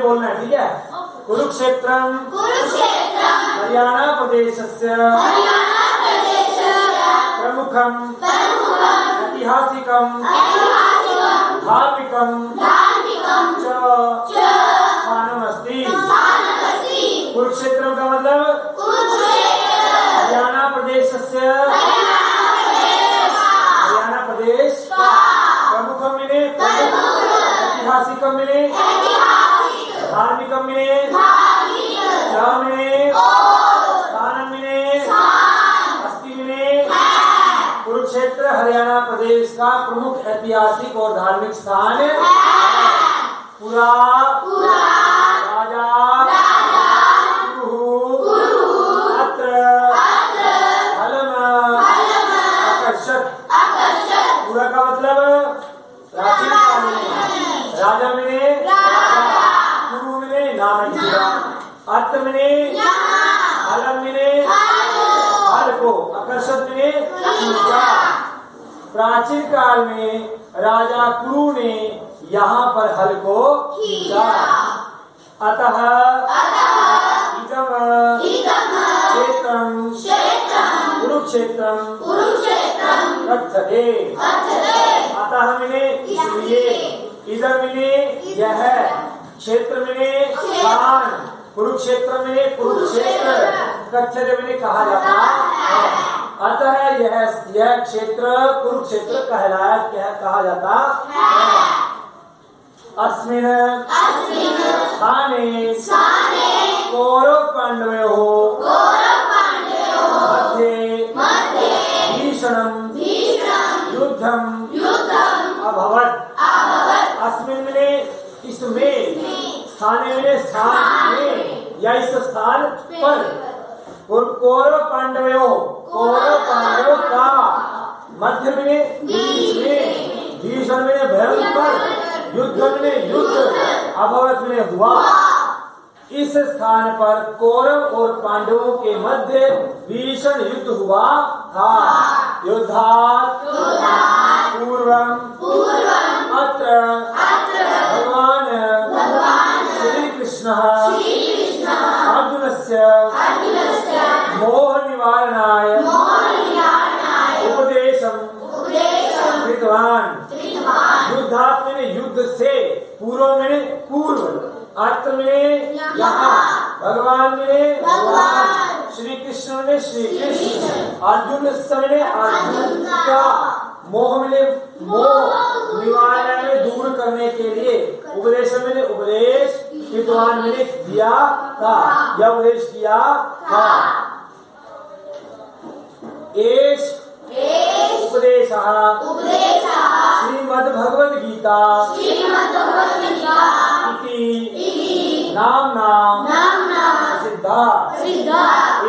बोलना है, ठीक है। कुरुक्षेत्रम हरियाणा प्रदेशस्य प्रमुखम ऐतिहासिकम धार्मिकम च स्थानमस्ति। कुरुक्षेत्रम का मतलब हरियाणा प्रदेशस्य, हरियाणा प्रदेश, प्रमुखम मिले ऐतिहासिकम मिले, धार्मिकम मिले, स्थानम मिले, अस्थि मिले। कुरुक्षेत्र हरियाणा प्रदेश का प्रमुख ऐतिहासिक और धार्मिक स्थान है। पुरा राजा अत्र हलम आकर्षक। पुरा का मतलब प्राचीन काल में, राजा मिले, गुरु मिले, नाम जीवा, अत्र मिले, हलम मिले, हल को आकर्षक मिले, प्राचीन काल में राजा कुरु ने यहाँ पर हल को खींचा। अतः इदम क्षेत्रम कुरुक्षेत्रम कथ्यते। अतः मिले इसलिए, इधर मिले यह, क्षेत्र मिले स्थान, कुरुक्षेत्र मिले कुरुक्षेत्र, कथ्यते मिले कहा जाता है। अतः यह क्षेत्र कुरुक्षेत्र कहलाया, कहा जाता है। अस्मिन् स्थाने कौरव पांडवयोः मध्ये भीषणं युद्धम् अभवत्। अस्मिन् मिले इसमें, स्थाने मिले स्थान में या इस स्थान पर, कौरव पांडवों, कौरव पांडवों का, मध्य में, बीच में, भीषण में भयंकर, युद्ध में युद्ध, अभवत में हुआ। इस स्थान पर कौरव और पांडवों के मध्य भीषण युद्ध हुआ था। युद्धात् पूर्वम अत्र भगवान श्री कृष्ण अर्जुनस्य मोह निवारणाय उपदेशं कृतवान। युद्धात् में युद्ध से, पूर्व में पूर्व, अर्थ में यहाँ, भगवान में भगवान, श्री कृष्ण में श्री कृष्ण, अर्जुन समय अर्जुन का, मोह में मोह निवारण में दूर करने के लिए, उपदेश में उपदेश, कृतवान में दिया था या उपदेश किया था। एष उपदेशः श्रीमद्भगवद गीता इति नाम्ना प्रसिद्धा।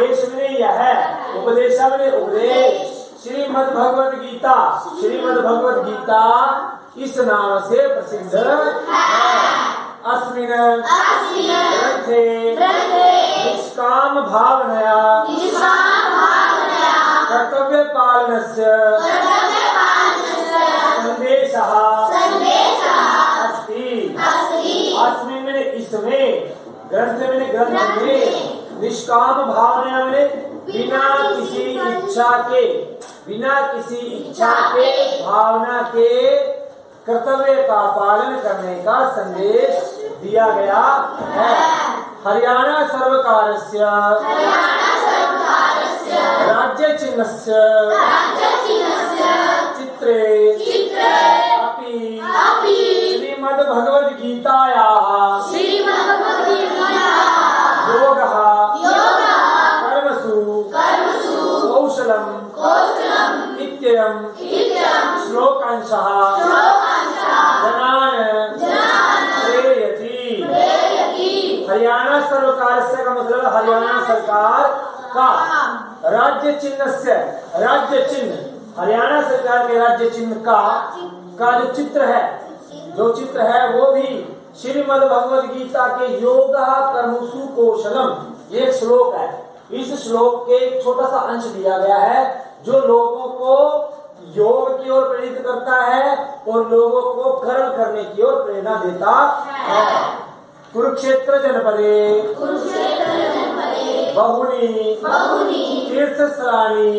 एष में यह, उपदेश में उपदेश, श्रीमद्भगवद गीता, श्रीमद्भगवद गीता इस नाम से प्रसिद्ध है। अस्मिन् ग्रंथे निष्काम भावनया कर्तव्य पालनस्य संदेशः अस्ति। अस्मिन् इसमें, ग्रंथ में निष्काम भावना में बिना किसी इच्छा के भावना के कर्तव्य का पालन करने का संदेश दिया गया है। हरियाणा सर्वकारस्य राज्य चिह्नस्य चित्रे अपि श्रीमद्भगवद गीतायाः योगः कर्मसु कौशलम् इत्ययं श्लोकांशः जनान् प्रेरयति। हरियाणा सरकार से का मतलब हरियाणा सरकार का राज्य चिन्ह से, राज्य चिन्ह, हरियाणा सरकार के राज्य चिन्ह का जो चित्र है वो भी श्रीमद् भगवद गीता के योग कर्मसु कौशलम, ये एक श्लोक है। इस श्लोक के एक छोटा सा अंश दिया गया है जो लोगों को योग की ओर प्रेरित करता है और लोगों को कर्म करने की ओर प्रेरणा देता है। कुरुक्षेत्र जनपदे बहुनी तीर्थस्थलानि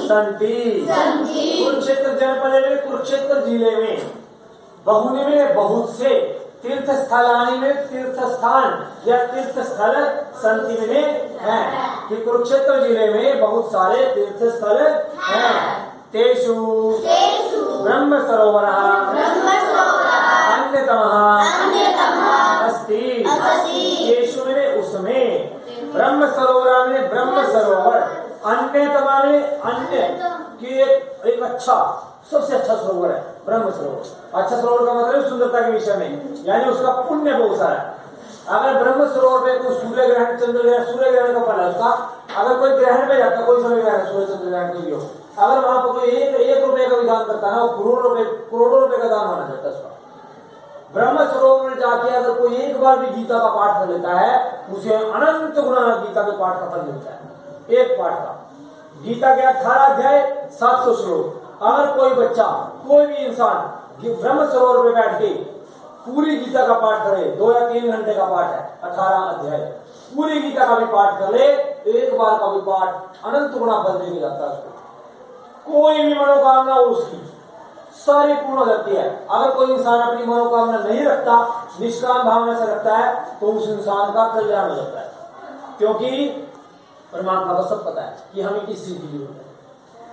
सन्ति। कुरुक्षेत्र जनपद में, कुरुक्षेत्र जिले में, बहुनी में बहुत से, तीर्थ स्थलानि में तीर्थ स्थान या तीर्थ स्थल संति में है कि कुरुक्षेत्र जिले में बहुत सारे तीर्थ स्थल हैं। तेषु ब्रह्म सरोवर अन्यतमः अस्ति। तेषु में उसमें, ब्रह्म सरोवर में ब्रह्म सरोवर, अन्यतमा में अन्य की एक अच्छा, सबसे अच्छा सरोवर है ब्रह्म सरोवर। अच्छा सरोवर का मतलब सुंदरता के विषय में, यानी उसका पुण्य बहुत सारा है। अगर ब्रह्म सरोवर पे कोई सूर्य ग्रहण, चंद्र ग्रहण, सूर्य ग्रहण का फल है उसका, अगर कोई ग्रहण में जाता, कोई समय ग्रहण, सूर्य चंद्र ग्रहण कोई भी हो, अगर वहां पर कोई एक रुपए का भी दान करता है ना, करोड़ों रुपए का दान माना जाता है उसका। ब्रह्म सरोवर में जाके अगर कोई एक बार भी गीता का पाठ कर लेता है, उसे अनंत गुना गीता के पाठ का फल मिलता है। एक पाठ का, गीता के 18 अध्याय 700 श्लोक। अगर कोई बच्चा, कोई भी इंसान ब्रह्म सरोवर में बैठ के पूरी गीता का पाठ करे, 2 या 3 घंटे का पाठ है, 18 अध्याय, पूरी गीता का भी पाठ कर ले, एक बार का भी पाठ अनंत गुना फल दे जाता है उसको। कोई भी मनोकामना उसकी सारी पूर्ण हो जाती है। अगर कोई इंसान अपनी मनोकामना नहीं रखता, निष्काम भावना से रखता है, तो उस इंसान का कल्याण हो जाता है, क्योंकि परमात्मा को सब पता है कि हमें किस चीज की जरूरत है।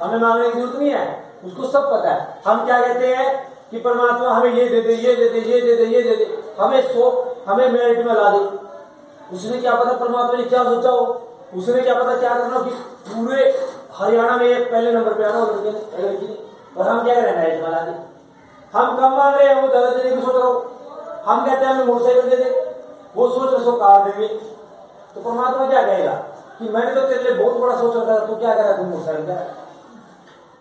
हमें मांगने की जरूरत नहीं है, उसको सब पता है। हम क्या कहते हैं कि परमात्मा हमें ये दे दे, ये दे दे, ये दे दे, ये दे दे, हमें मेरिट में ला दे। उसने क्या पता परमात्मा ने क्या सोचा हो, उसने क्या पता क्या करना कि पूरे हरियाणा में एक पहले नंबर पे आना हो लड़के ने, और हम क्या करें, मेरिट में ला दे। हम कम मांग रहे हैं, वो ज्यादा देने की सोच रहा हो। हम कहते हैं हमें मोटरसाइकिल दे दे, वो सोच रहे कार देंगे। तो परमात्मा क्या कहेगा कि मैंने तो तेरे लिए बहुत बड़ा सोच रखा था, तू क्या कह रहा है, तू मोटरसाइकिल कह रहा है,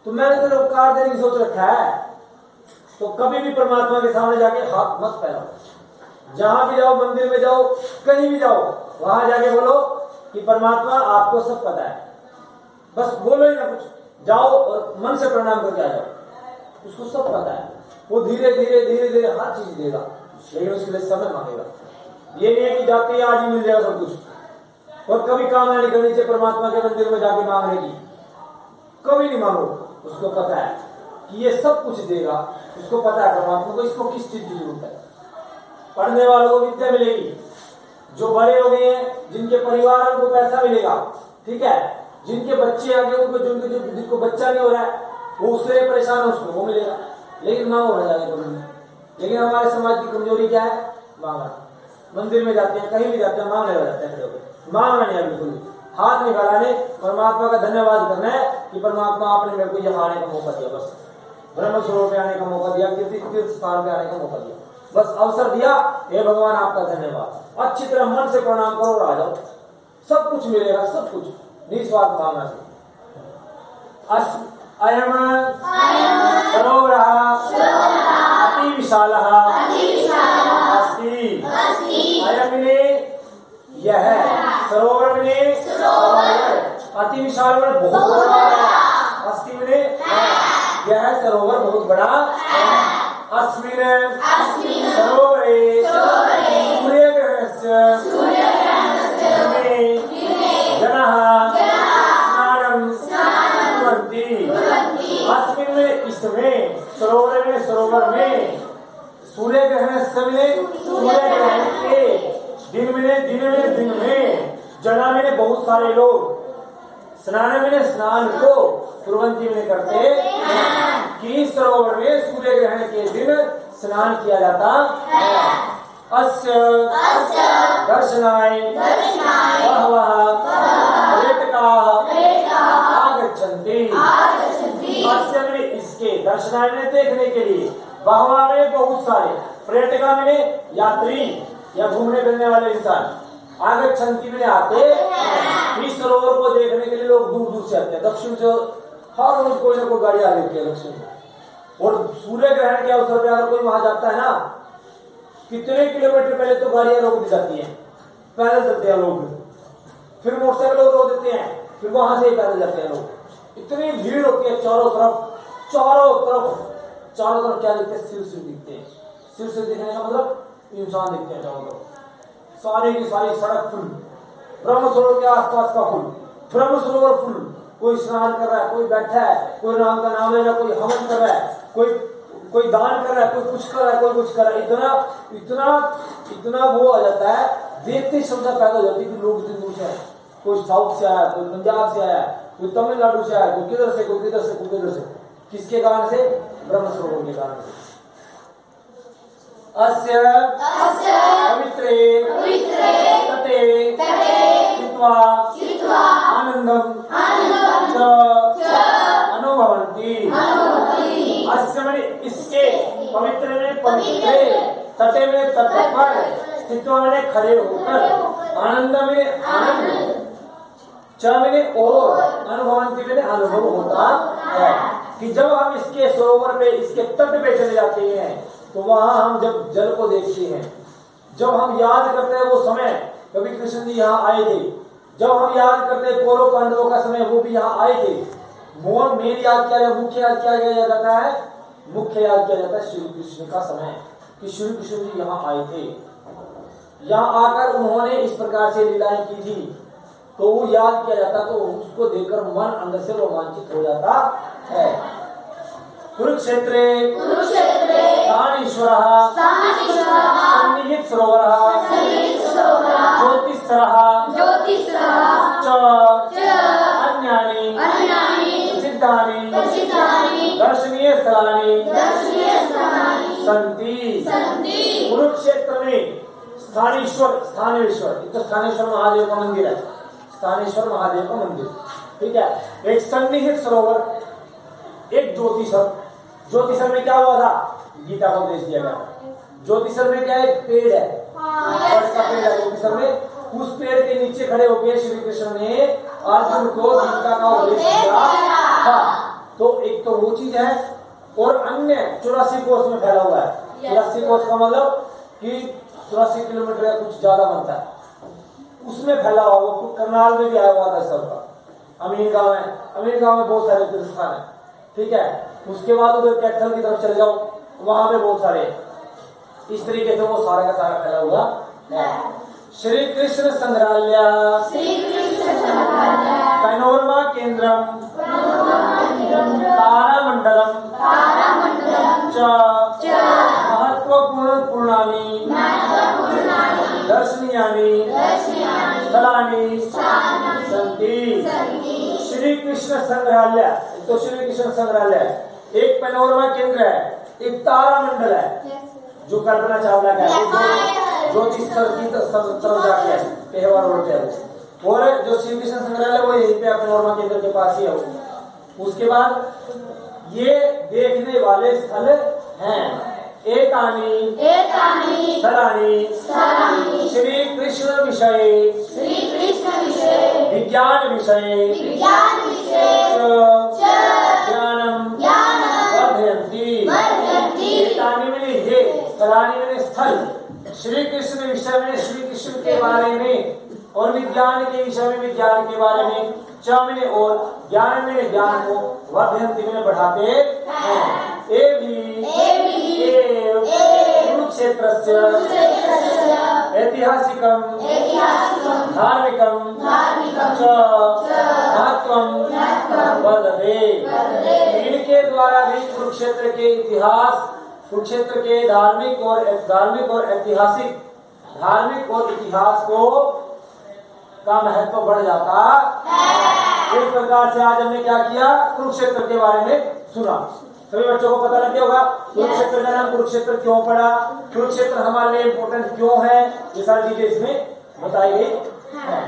तो मैंने तेरे को कार देने की सोच रखा है। तो कभी भी परमात्मा के सामने जाके हाथ मत फैलाओ। जहां भी जाओ, मंदिर में जाओ, कहीं भी जाओ, वहां जाके बोलो कि परमात्मा आपको सब पता है, बस बोलो ही ना कुछ, जाओ और मन से प्रणाम करके आ जाओ। उसको सब पता है, वो धीरे धीरे धीरे धीरे हर चीज देगा, लेकिन उसके लिए समय मांगेगा। ये नहीं है कि जाते ही आज ही मिल जाएगा सब कुछ। और कभी कामना नहीं करनी चाहिए परमात्मा के मंदिर में जाके मांगने की, कभी नहीं मांगो। उसको पता है कि ये सब कुछ देगा, उसको पता है परमात्मा को इसको किस चीज की जरूरत है। पढ़ने वालों को विद्या मिलेगी, जो बड़े हो गए हैं, जिनके परिवार को पैसा मिलेगा, ठीक है, जिनके बच्चे आगे उनको, जिनको बच्चा नहीं हो रहा है, वो उससे परेशान है, उसको वो मिलेगा। लेकिन मांगो ना जाके कभी। लेकिन हमारे समाज की कमजोरी क्या है, मांगना। मंदिर में जाते हैं, कहीं भी जाते हैं, मांगने लग जाते हैं, मांगना नहीं है बिल्कुल, हाथ नहीं फैलाने, परमात्मा का धन्यवाद करना है कि परमात्मा आपने मेरे को यहाँ आने का मौका दिया, बस ब्रह्म सरोवर पे आने का मौका दिया, तीर्थ स्थान पे आने का मौका दिया, बस अवसर दिया, हे भगवान आपका धन्यवाद। अच्छी तरह मन से प्रणाम करो और आ जाओ, सब कुछ मिलेगा, सब कुछ निस्वार्थ भावना से। अयम सरोवरः अति विशालः अस्ति। अयम यह सरोवर में अति विशाल बहुत बड़ा है। अस्ति में यह सरोवर बहुत बड़ा है। अस्मिन् सरोवरे सूर्यग्रहणस्य जनाः स्नानं कुर्वन्ति। अस्मिन् इसमें सरोवर में सूर्य ग्रहण के दिन में जना में बहुत सारे लोग स्नान को कुर्वन्ति में करते हैं कि सरोवर में सूर्य ग्रहण के दिन स्नान किया जाता है। अस्य दर्शनाय बहवः पर्यटकाः आगच्छन्ति। अस्य में इसके दर्शनाय में देखने के लिए बहवः में बहुत सारे पर्यटका में यात्री या घूमने फिरने वाले इंसान आगच्छन्ति में आते। इस सरोवर को देखने के लिए लोग दूर दूर से आते हैं, दक्षिण से हर रोज कोई ना कोई गाड़ी आ रही है दक्षिण से। और सूर्य ग्रहण के अवसर पर अगर कोई वहां जाता है ना, कितने किलोमीटर पहले तो गाड़ियां रोक दी जाती हैं, पैदल चलते हैं लोग, फिर मोटरसाइकिल लोग रोक देते हैं, फिर वहां से पैदल जाते हैं लोग। इतनी भीड़ होती है चारों तरफ क्या दिखते हैं, सिर दिखते हैं। सिर दिखने का मतलब इंसान दिखते हैं चारों तरफ, सारी की सारी सड़क फुल, ब्रह्म सरोवर के आसपास का फुल, ब्रह्म सरोवर फुल, कोई स्नान कर रहा है, कोई बैठा है, कोई राम का नाम ले रहा है, कोई हवन कर रहा है, कोई दान कर रहा है, कोई कुछ कर रहा है, कोई कुछ कर रहा है। इतना इतना इतना वो आ जाता है, देखते क्षमता पैदा हो जाती है कि लोग इतने दूर से आए, कोई साउथ से आया, कोई पंजाब से आया, कोई तमिलनाडु से आया, कोई किधर से, कोई किधर से, कोई किधर से। किसके कारण से? ब्रह्म सरोवर के कारण से। अस्य पवित्रे तटे स्थित्वा आनंदम च अनुभवन्ति। अस्य में इसके, पवित्र में पवित्रे, तटे में तट पर, स्थित्वा में खड़े होकर, आनंद में आनंद, च में और, अनुभवन्ति में अनुभव होता है। कि जब हम इसके सरोवर पे, इसके तट पे चले जाते हैं तो वहां हम जब जल को देखते हैं, जब हम याद करते हैं वो समय कभी कृष्ण जी यहाँ आए थे, जब हम याद करते हैं कौरव पांडवों का समय वो भी यहाँ आए थे, मेन याद किया जाए, मुख्य याद किया जाता है, मुख्य याद किया जाता है श्री कृष्ण का समय, कि श्री कृष्ण जी यहाँ आए थे, यहाँ आकर उन्होंने इस प्रकार से लीलाएं की थी, तो वो याद किया जाता, तो उसको देखकर मन अंदर से रोमांचित हो जाता है। कुरुक्षेत्रे स्थानीश्वरः सन्निहित सरोवरः ज्योतिस्सरः च अन्यानि प्रसिद्धानि दर्शनीय स्थलानि सन्ति। कुरुक्षेत्र में स्थानेश्वर तो स्थानेश्वर महादेव का मंदिर है, स्थानेश्वर महादेव का मंदिर, ठीक है। एक सन्निहित सरोवर, एक ज्योतिसर में क्या हुआ था? गीता का उपदेश दिया गया था। ज्योतिसर में क्या है? एक पेड़ है, का पेड़ है ज्योतिसर में, उस पेड़ के नीचे खड़े होकर श्री कृष्ण ने अर्जुन को गीता का उपदेश दिया था। तो एक तो वो चीज है, और अन्य 84 कोस में फैला हुआ है। 84 कोस का मतलब कि 84 किलोमीटर या कुछ ज्यादा बनता है, उसमें फैला हुआ। वो करनाल में भी आया हुआ था सबका, अमीरगांव में बहुत सारे तीर्थ स्थान है, ठीक है। उसके बाद उधर कैथल की तरफ चले जाओ, वहां पे बहुत सारे, इस तरीके से वो सारा का सारा फैला हुआ है। श्री कृष्ण संग्रहालय पैनोरमा केंद्रम तारामंडलम च महत्वपूर्ण पूर्णानि दर्शनीयानि स्थलानि सन्ति। श्री कृष्ण संग्रहालय, तो श्री कृष्ण संग्रहालय एक पैनोरमा केंद्र है, एक तारामंडल है जो कल्पना चावला का है, ज्योतिषर की तरफ जाके है, पेहवा रोड पे है। और जो श्री कृष्ण संग्रहालय वो यहीं पे पैनोरमा केंद्र के पास ही है। उसके बाद ये देखने वाले स्थल हैं, एकानि स्थलानि श्री कृष्ण विषय विज्ञान विषय ज्ञानम वर्धयन्ति। एकानि में ये, स्थलानि में स्थल, श्री कृष्ण विषय में श्री कृष्ण के बारे में, और विज्ञान के विषय में विज्ञान के बारे में, च में और ज्ञान में ज्ञान को, वर्धयन्ति में बढ़ाते हैं। कुरुक्षेत्रस्य ऐतिहासिकं धार्मिकं च महत्वं वर्धते। इनके द्वारा भी कुरुक्षेत्र के इतिहास, कुरुक्षेत्र के धार्मिक और ऐतिहासिक, धार्मिक और इतिहास को का महत्व बढ़ जाता है। इस प्रकार से आज हमने क्या किया? कुरुक्षेत्र के बारे में सुना। सभी बच्चों को पता लग गया होगा कुरुक्षेत्र का नाम कुरुक्षेत्र क्यों पड़ा, कुरुक्षेत्र हमारे लिए इम्पोर्टेंट क्यों है, ये सारी चीजें इसमें बताई गई है।